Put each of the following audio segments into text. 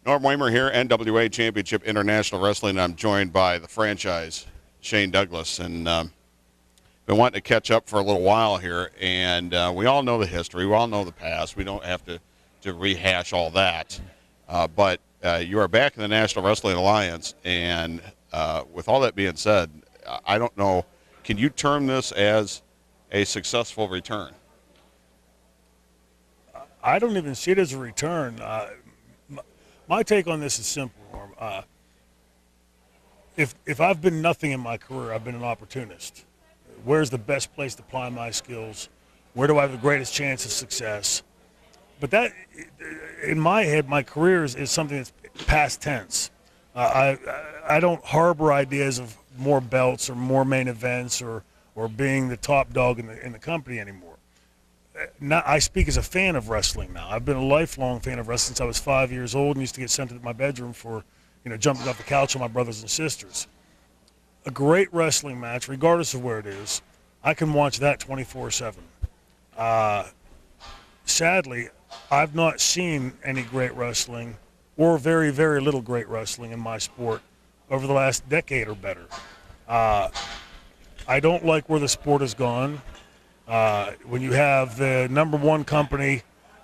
Norm Wamer here, NWA Championship International Wrestling. I'm joined by the franchise, Shane Douglas, and been wanting to catch up for a little while here. And we all know the history, we all know the past. We don't have to rehash all that. But you are back in the National Wrestling Alliance, and with all that being said, I don't know, can you term this as a successful return? I don't even see it as a return. My take on this is simple, Norm. If I've been nothing in my career, I've been an opportunist. Where's the best place to apply my skills? Where do I have the greatest chance of success? But that, in my head, my career is something that's past tense. I don't harbor ideas of more belts or more main events or being the top dog in the company anymore. Now, I speak as a fan of wrestling now. I've been a lifelong fan of wrestling since I was 5 years old and used to get sent to my bedroom for, jumping off the couch with my brothers and sisters. A great wrestling match, regardless of where it is, I can watch that 24/7. Sadly, I've not seen any great wrestling or very, very little great wrestling in my sport over the last decade or better. I don't like where the sport has gone. When you have the number one company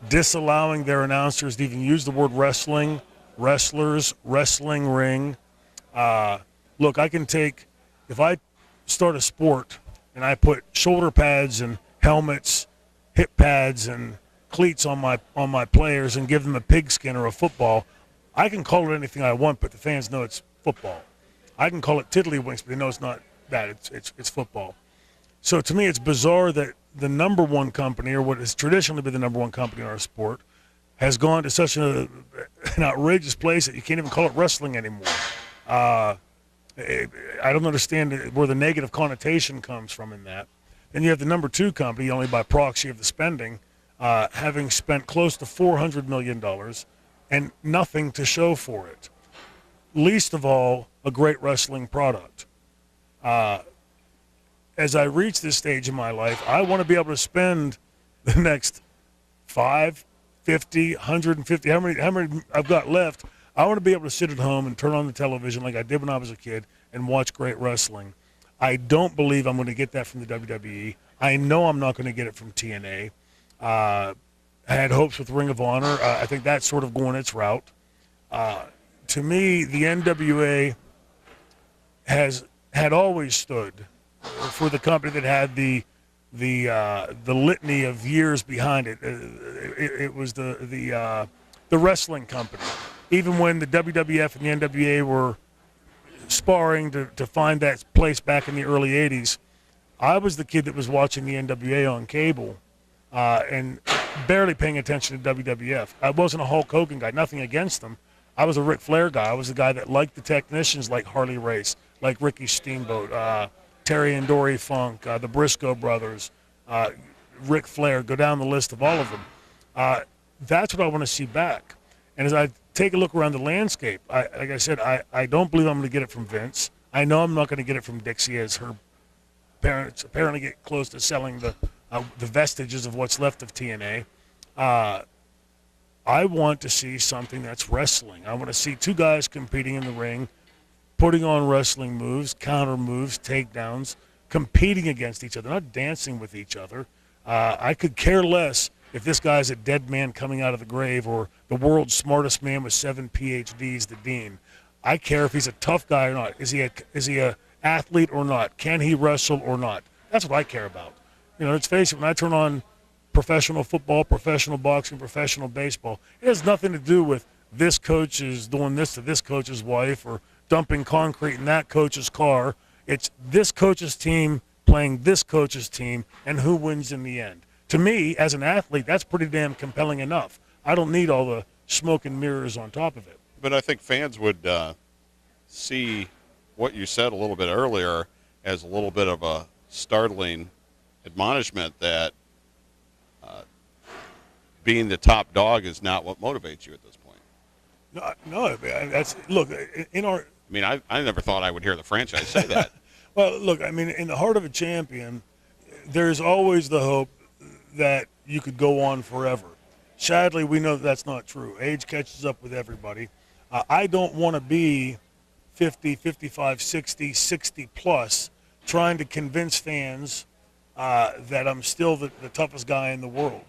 disallowing their announcers to even use the word wrestling, wrestlers, wrestling ring. Look, if I start a sport and I put shoulder pads and helmets, hip pads and cleats on my players and give them a pigskin or a football, I can call it anything I want, but the fans know it's football. I can call it tiddlywinks, but they know it's not that. It's football. So to me, it's bizarre that the number one company, or what has traditionally been the number one company in our sport, has gone to such an outrageous place that you can't even call it wrestling anymore. I don't understand where the negative connotation comes from in that. And you have the number two company, only by proxy of the spending, having spent close to $400 million and nothing to show for it. Least of all, a great wrestling product. As I reach this stage in my life, I want to be able to spend the next 5, 50, 150, how many I've got left. I want to be able to sit at home and turn on the television like I did when I was a kid and watch great wrestling. I don't believe I'm going to get that from the WWE. I know I'm not going to get it from TNA. I had hopes with Ring of Honor. I think that's sort of going its route. To me, the NWA had always stood for the company that had the litany of years behind it. It was the wrestling company. Even when the WWF and the NWA were sparring to find that place back in the early 80s, I was the kid that was watching the NWA on cable and barely paying attention to WWF. I wasn't a Hulk Hogan guy, nothing against them. I was a Ric Flair guy. I was the guy that liked the technicians like Harley Race, like Ricky Steamboat, Terry and Dory Funk, the Briscoe brothers, Ric Flair, go down the list of all of them. That's what I want to see back. And as I take a look around the landscape, like I said, I don't believe I'm going to get it from Vince. I know I'm not going to get it from Dixie, as her parents apparently get close to selling the vestiges of what's left of TNA. I want to see something that's wrestling. I want to see two guys competing in the ring, putting on wrestling moves, counter moves, takedowns, competing against each other, not dancing with each other. I could care less if this guy's a dead man coming out of the grave or the world's smartest man with 7 PhDs, the Dean. I care if he's a tough guy or not. Is he a athlete or not? Can he wrestle or not? That's what I care about. Let's face it, when I turn on professional football, professional boxing, professional baseball, it has nothing to do with this coach is doing this to this coach's wife or dumping concrete in that coach's car. It's this coach's team playing this coach's team and who wins in the end. To me, as an athlete, that's pretty damn compelling enough. I don't need all the smoke and mirrors on top of it. But I think fans would see what you said a little bit earlier as a little bit of a startling admonishment that being the top dog is not what motivates you at this point. No, that's look in our. I mean, I never thought I would hear the franchise say that. Well, look, I mean, in the heart of a champion, there's always the hope that you could go on forever. Sadly, we know that's not true. Age catches up with everybody. I don't want to be 50, 55, 60, 60 plus trying to convince fans that I'm still the toughest guy in the world.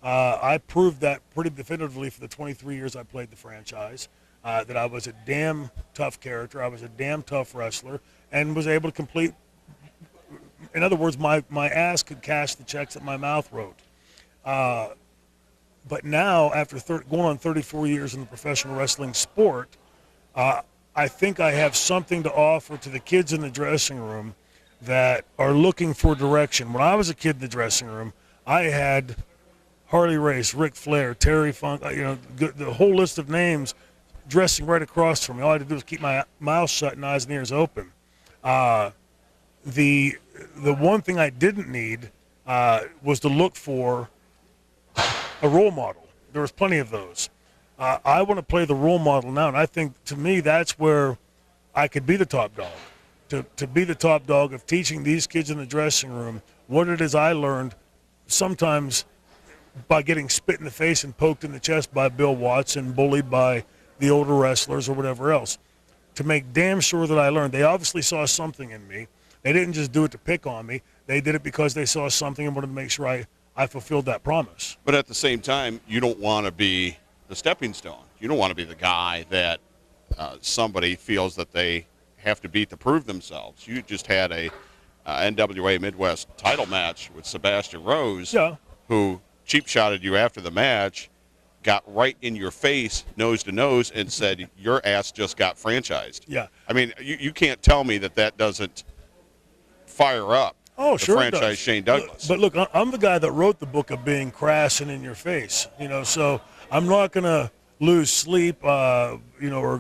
I proved that pretty definitively for the 23 years I played the franchise, that I was a damn tough character, I was a damn tough wrestler, and was able to complete, in other words, my ass could cash the checks that my mouth wrote. But now, after going on 34 years in the professional wrestling sport, I think I have something to offer to the kids in the dressing room that are looking for direction. When I was a kid in the dressing room, I had Harley Race, Ric Flair, Terry Funk, the whole list of names dressing right across from me. All I had to do was keep my mouth shut and eyes and ears open. The one thing I didn't need was to look for a role model. There was plenty of those. I want to play the role model now, and I think, to me, that's where I could be the top dog. To be the top dog of teaching these kids in the dressing room what it is I learned, sometimes by getting spit in the face and poked in the chest by Bill Watson, bullied by the older wrestlers or whatever else, to make damn sure that I learned. They obviously saw something in me. They didn't just do it to pick on me. They did it because they saw something and wanted to make sure I fulfilled that promise. But at the same time, you don't want to be the stepping stone. You don't want to be the guy that somebody feels that they have to beat to prove themselves. You just had a NWA Midwest title match with Sebastian Rhodes, who cheap-shotted you after the match, got right in your face, nose to nose, and said, your ass just got franchised. Yeah. I mean, you can't tell me that doesn't fire up the franchise Shane Douglas. But look, I'm the guy that wrote the book of being crass and in your face, so I'm not going to lose sleep, or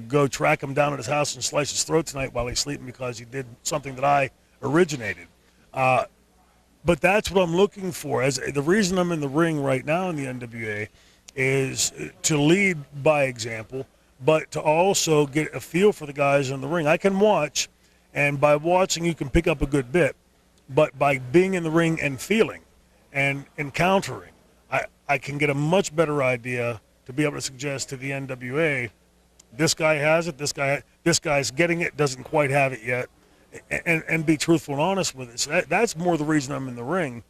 go track him down at his house and slice his throat tonight while he's sleeping because he did something that I originated. But that's what I'm looking for. As the reason I'm in the ring right now in the NWA is to lead by example, but to also get a feel for the guys in the ring. I can watch, and by watching you can pick up a good bit, but by being in the ring and feeling and encountering, I can get a much better idea to be able to suggest to the NWA, this guy has it, this guy's getting it, doesn't quite have it yet, and be truthful and honest with it. So that's more the reason I'm in the ring.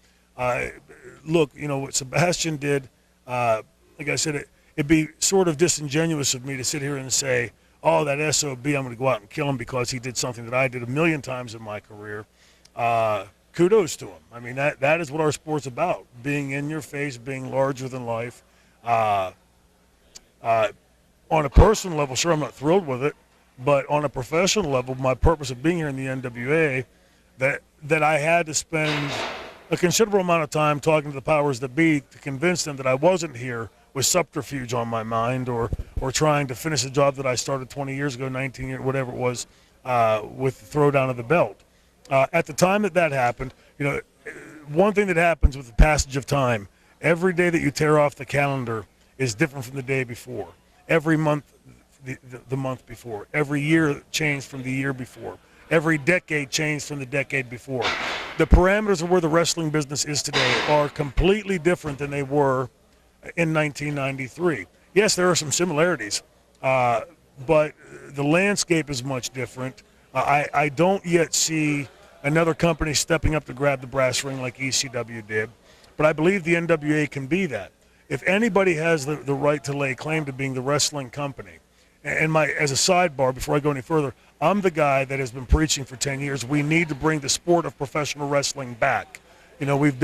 Look, what Sebastian did, like I said, it'd be sort of disingenuous of me to sit here and say, oh, that SOB, I'm going to go out and kill him because he did something that I did a million times in my career. Kudos to him. I mean, that is what our sport's about, being in your face, being larger than life. On a personal level, sure, I'm not thrilled with it, but on a professional level, my purpose of being here in the NWA, that I had to spend a considerable amount of time talking to the powers that be to convince them that I wasn't here with subterfuge on my mind or trying to finish a job that I started 20 years ago, 19 years, whatever it was, with the throwdown of the belt. At the time that happened, one thing that happens with the passage of time, every day that you tear off the calendar is different from the day before. Every month, the month before. Every year changed from the year before. Every decade changed from the decade before. The parameters of where the wrestling business is today are completely different than they were in 1993. Yes, there are some similarities, but the landscape is much different. I don't yet see another company stepping up to grab the brass ring like ECW did, but I believe the NWA can be that. If anybody has the right to lay claim to being the wrestling company, and as a sidebar, before I go any further, I'm the guy that has been preaching for 10 years, we need to bring the sport of professional wrestling back. We've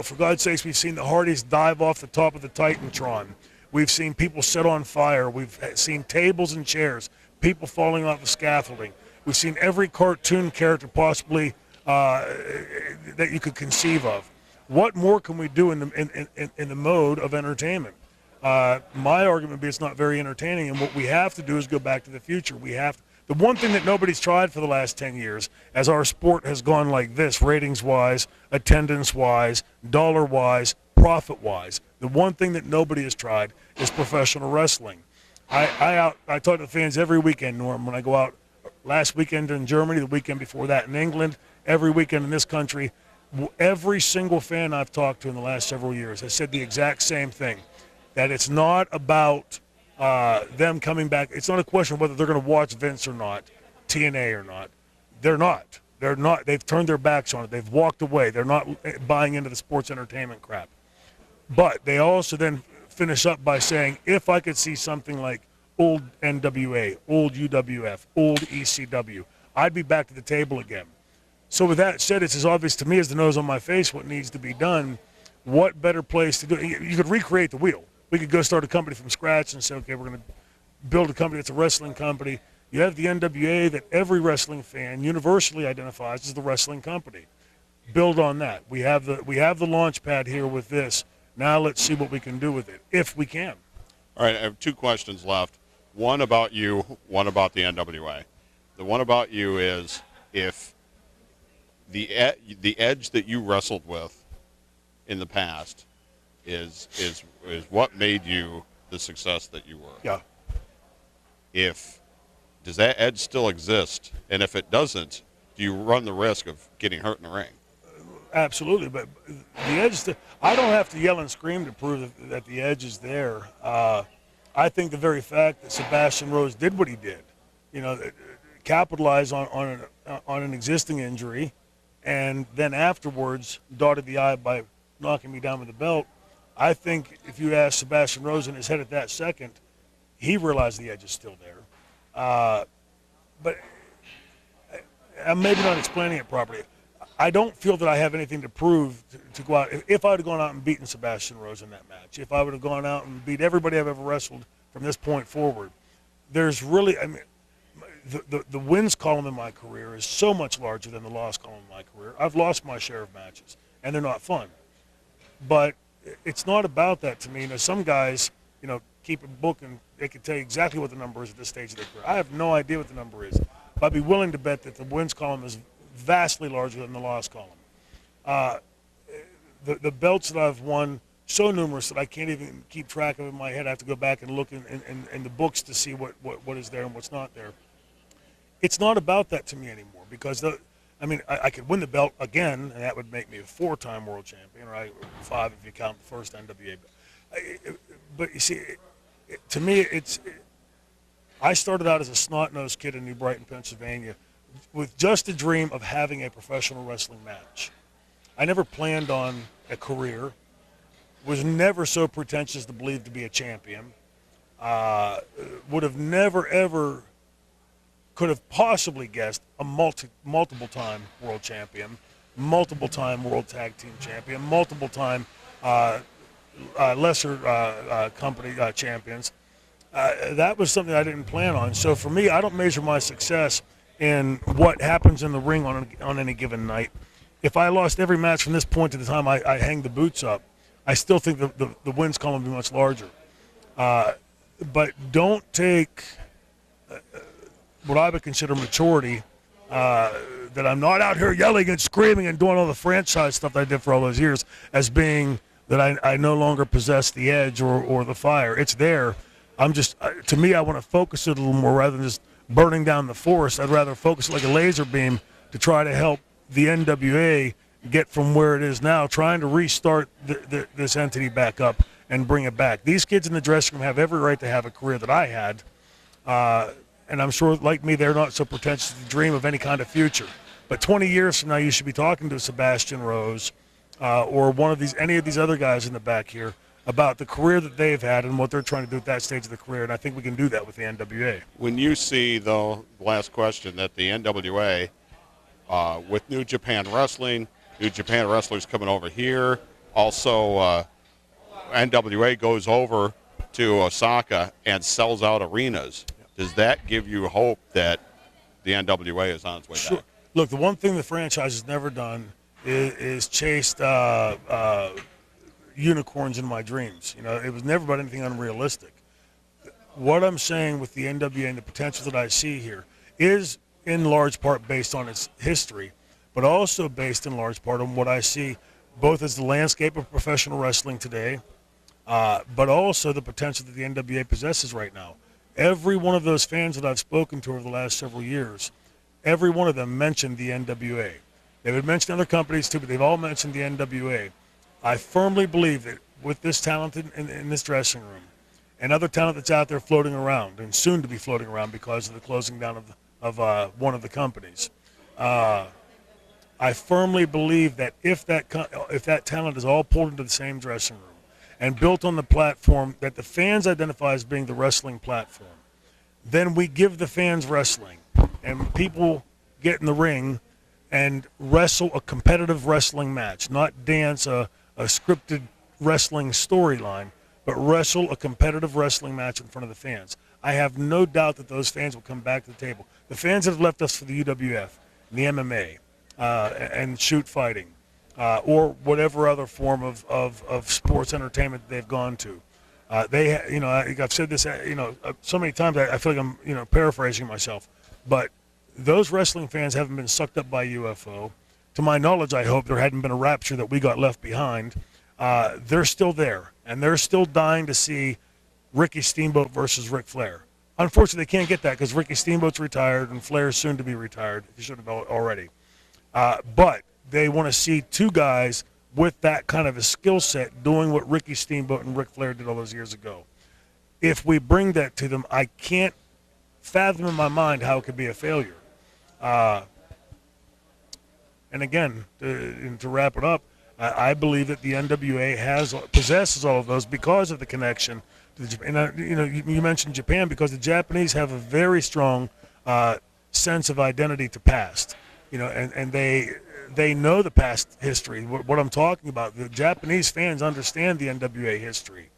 for God's sakes, we've seen the Hardys dive off the top of the Titantron. We've seen people set on fire. We've seen tables and chairs, people falling off the scaffolding. We've seen every cartoon character possibly that you could conceive of. What more can we do in the mode of entertainment? My argument would be it's not very entertaining, and what we have to do is go back to the future. The one thing that nobody's tried for the last 10 years, as our sport has gone like this, ratings-wise, attendance-wise, dollar-wise, profit-wise, the one thing that nobody has tried is professional wrestling. I talk to the fans every weekend, Norm, when I go out. Last weekend in Germany, the weekend before that in England, every weekend in this country. Every single fan I've talked to in the last several years has said the exact same thing, that it's not about them coming back. It's not a question of whether they're going to watch Vince or not, TNA or not. They're not. They're not. They've turned their backs on it. They've walked away. They're not buying into the sports entertainment crap. But they also then finish up by saying, if I could see something like old NWA, old UWF, old ECW, I'd be back to the table again. So with that said, it's as obvious to me as the nose on my face what needs to be done. What better place to do it? You could recreate the wheel. We could go start a company from scratch and say, okay, we're going to build a company that's a wrestling company. You have the NWA that every wrestling fan universally identifies as the wrestling company. Build on that. We have the launch pad here with this. Now let's see what we can do with it, if we can. All right, I have two questions left. One about you, one about the NWA. The one about you is if the edge that you wrestled with in the past is what made you the success that you were. Yeah. Does that edge still exist? And if it doesn't, do you run the risk of getting hurt in the ring? Absolutely, but the edge, I don't have to yell and scream to prove that the edge is there. I think the very fact that Sebastian Rhodes did what he did, capitalized on an existing injury, and then afterwards dotted the I by knocking me down with the belt. I think if you ask Sebastian Rhodes in his head at that second, he realized the edge is still there. But I'm maybe not explaining it properly. I don't feel that I have anything to prove to go out. If I would have gone out and beaten Sebastian Rhodes in that match, if I would have gone out and beat everybody I've ever wrestled from this point forward, there's really, the wins column in my career is so much larger than the loss column in my career. I've lost my share of matches, and they're not fun. But it's not about that to me. Some guys, keep a book and they can tell you exactly what the number is at this stage of their career. I have no idea what the number is. But I'd be willing to bet that the wins column is vastly larger than the loss column. The belts that I've won, so numerous that I can't even keep track of in my head. I have to go back and look in the books to see what is there and what's not there. It's not about that to me anymore because I could win the belt again, and that would make me a 4-time world champion, or 5 if you count the first NWA. But you see, to me, I started out as a snot-nosed kid in New Brighton, Pennsylvania, with just a dream of having a professional wrestling match. I never planned on a career, was never so pretentious to believe to be a champion, would have never, ever could have possibly guessed a multiple-time world champion, multiple-time world tag team champion, multiple-time lesser company champions. That was something I didn't plan on. So for me, I don't measure my success in what happens in the ring on any given night. If I lost every match from this point to the time I hang the boots up, I still think the wins column would be much larger. But don't take what I would consider maturity, that I'm not out here yelling and screaming and doing all the franchise stuff that I did for all those years, as being that I no longer possess the edge or the fire. It's there. I'm just, to me, I want to focus it a little more rather than just burning down the forest. I'd rather focus it like a laser beam to try to help the NWA get from where it is now, trying to restart this entity back up and bring it back. These kids in the dressing room have every right to have a career that I had, and I'm sure, like me, they're not so pretentious to dream of any kind of future. But 20 years from now, you should be talking to Sebastian Rhodes or any of these other guys in the back here about the career that they've had and what they're trying to do at that stage of the career, and I think we can do that with the NWA. When you see, though, last question, that the NWA, with New Japan Wrestling, New Japan wrestlers coming over here, also NWA goes over to Osaka and sells out arenas, does that give you hope that the NWA is on its way back? Look, the one thing the franchise has never done is chased unicorns in my dreams. It was never about anything unrealistic. What I'm saying with the NWA and the potential that I see here is in large part based on its history, but also based in large part on what I see both as the landscape of professional wrestling today, but also the potential that the NWA possesses right now. Every one of those fans that I've spoken to over the last several years, every one of them mentioned the NWA. They would mention other companies too, but they've all mentioned the NWA. I firmly believe that with this talent in this dressing room and other talent that's out there floating around and soon to be floating around because of the closing down of one of the companies. I firmly believe that if that talent is all pulled into the same dressing room and built on the platform that the fans identify as being the wrestling platform, then we give the fans wrestling, and people get in the ring and wrestle a competitive wrestling match, not dance a scripted wrestling storyline, but wrestle a competitive wrestling match in front of the fans. I have no doubt that those fans will come back to the table. The fans that have left us for the UWF, the MMA, and shoot fighting, or whatever other form of sports entertainment they've gone to. I've said this, so many times. I feel like I'm, paraphrasing myself, but those wrestling fans haven't been sucked up by UFO. To my knowledge, I hope there hadn't been a rapture that we got left behind. They're still there, and they're still dying to see Ricky Steamboat versus Ric Flair. Unfortunately, they can't get that because Ricky Steamboat's retired and Flair's soon to be retired. He should have already. But they want to see two guys with that kind of a skill set doing what Ricky Steamboat and Ric Flair did all those years ago. If we bring that to them, I can't fathom in my mind how it could be a failure. And again, to wrap it up, I believe that the NWA possesses all of those because of the connection to the Japan. And you mentioned Japan because the Japanese have a very strong sense of identity to past. And they know the past history. What I'm talking about, the Japanese fans understand the NWA history,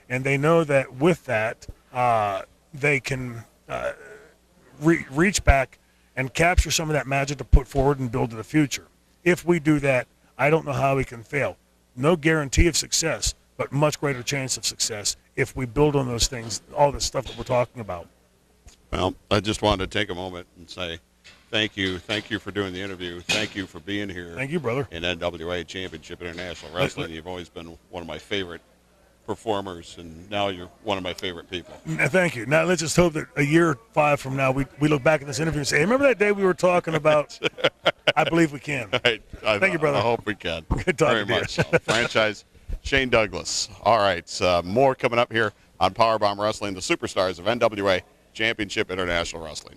and they know that with that they can reach back and capture some of that magic to put forward and build to the future. If we do that, I don't know how we can fail. No guarantee of success, but much greater chance of success if we build on those things, all the stuff that we're talking about. Well, I just wanted to take a moment and say thank you. Thank you for doing the interview. Thank you for being here. Thank you, brother. In NWA Championship International Wrestling. You've always been one of my favorite performers, and now you're one of my favorite people. Thank you. Now let's just hope that a year or 5 from now we look back at this interview and say, hey, remember that day we were talking about? I believe we can. Thank you, brother. I hope we can. Good talking Very much so. Franchise Shane Douglas. All right, more coming up here on Powerbomb Wrestling, the superstars of NWA Championship International Wrestling.